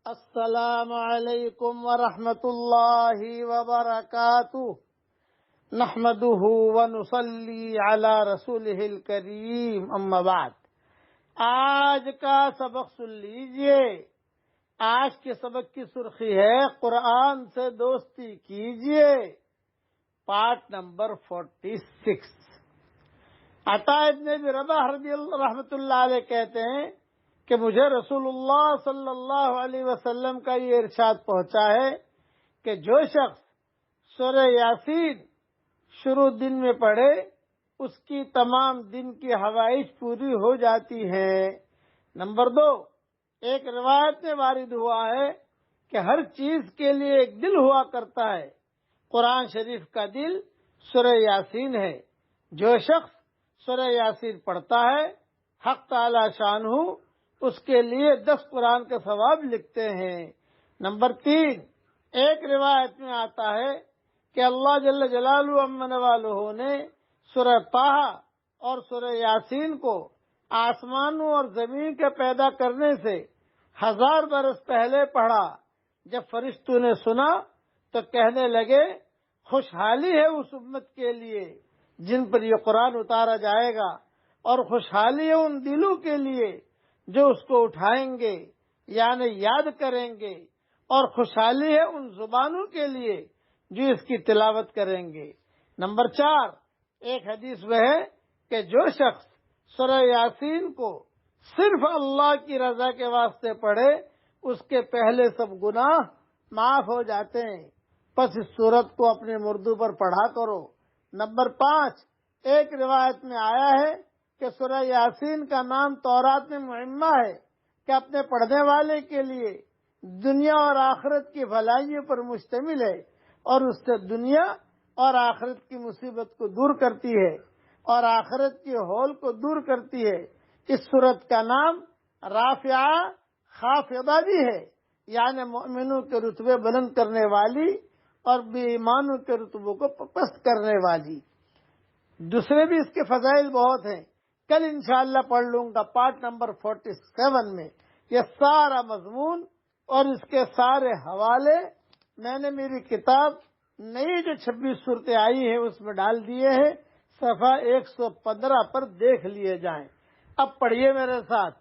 السلام علیکم ورحمۃ اللہ وبرکاتہ نحمده ونصلی علی رسولہ الکریم اما بعد۔ آج کا سبق سن لیجئے۔ آج کے سبق کی سرخی ہے قرآن سے دوستی کیجئے، پارٹ نمبر 46۔ عطا ابن ابی رباح رضی اللہ رحمۃ اللہ علیہ کہتے ہیں کہ مجھے رسول اللہ صلی اللہ علیہ وسلم کا یہ ارشاد پہنچا ہے کہ جو شخص سورہ یاسین شروع دن میں پڑھے اس کی تمام دن کی حوائج پوری ہو جاتی ہیں۔ نمبر 2، ایک روایت میں وارد ہوا ہے کہ ہر چیز کے لیے ایک دل ہوا کرتا ہے، قرآن شریف کا دل سورہ یاسین ہے۔ جو شخص سورہ یاسین پڑھتا ہے حق تعالی شانہ اس کے لیے 10 قرآن کا ثواب لکھتے ہیں۔ نمبر 3، ایک روایت میں آتا ہے کہ اللہ جل جلالہ عم والہ نے سورہ طٰہٰ اور سورہ یاسین کو آسمانوں اور زمین کے پیدا کرنے سے 1000 برس پہلے پڑھا۔ جب فرشتوں نے سنا تو کہنے لگے خوشحالی ہے اس امت کے لیے جن پر یہ قرآن اتارا جائے گا، اور خوشحالی ہے ان دلوں کے لیے جو اس کو اٹھائیں گے یعنی یاد کریں گے، اور خوشحالی ہے ان زبانوں کے لیے جو اس کی تلاوت کریں گے۔ نمبر 4، ایک حدیث میں ہے کہ جو شخص سورہ یاسین کو صرف اللہ کی رضا کے واسطے پڑھے اس کے پہلے سب گناہ معاف ہو جاتے ہیں، پس اس سورت کو اپنے مردوں پر پڑھا کرو۔ نمبر 5، ایک روایت میں آیا ہے کہ سورہ یاسین کا نام تورات میں معمہ ہے کہ اپنے پڑھنے والے کے لیے دنیا اور آخرت کی بھلائیوں پر مشتمل ہے، اور اس سے دنیا اور آخرت کی مصیبت کو دور کرتی ہے اور آخرت کی ہول کو دور کرتی ہے۔ اس سورت کا نام رافعہ خافضہ بھی ہے، یعنی مومنوں کے رتبے بلند کرنے والی اور بے ایمانوں کے رتبوں کو پست کرنے والی۔ دوسرے بھی اس کے فضائل بہت ہیں، کل انشاءاللہ پڑھ لوں گا پارٹ نمبر 47 میں۔ یہ سارا مضمون اور اس کے سارے حوالے میں نے میری کتاب نئی جو 26 صورتیں آئی ہیں اس میں ڈال دیے ہیں، صفحہ 115 پر دیکھ لیے جائیں۔ اب پڑھیے میرے ساتھ،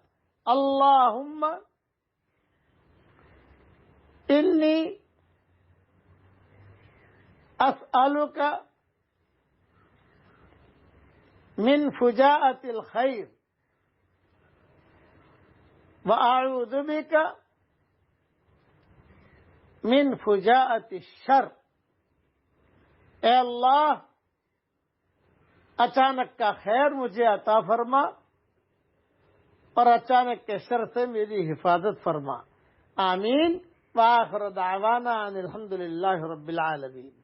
اللہم انی اسألک من فجاءۃ الخیر واعوذ بک من فجاءۃ الشر۔ اے اللہ اچانک کا خیر مجھے عطا فرما اور اچانک کے شر سے میری حفاظت فرما۔ آمین۔ وآخر دعوانا ان الحمد للہ رب العالمین۔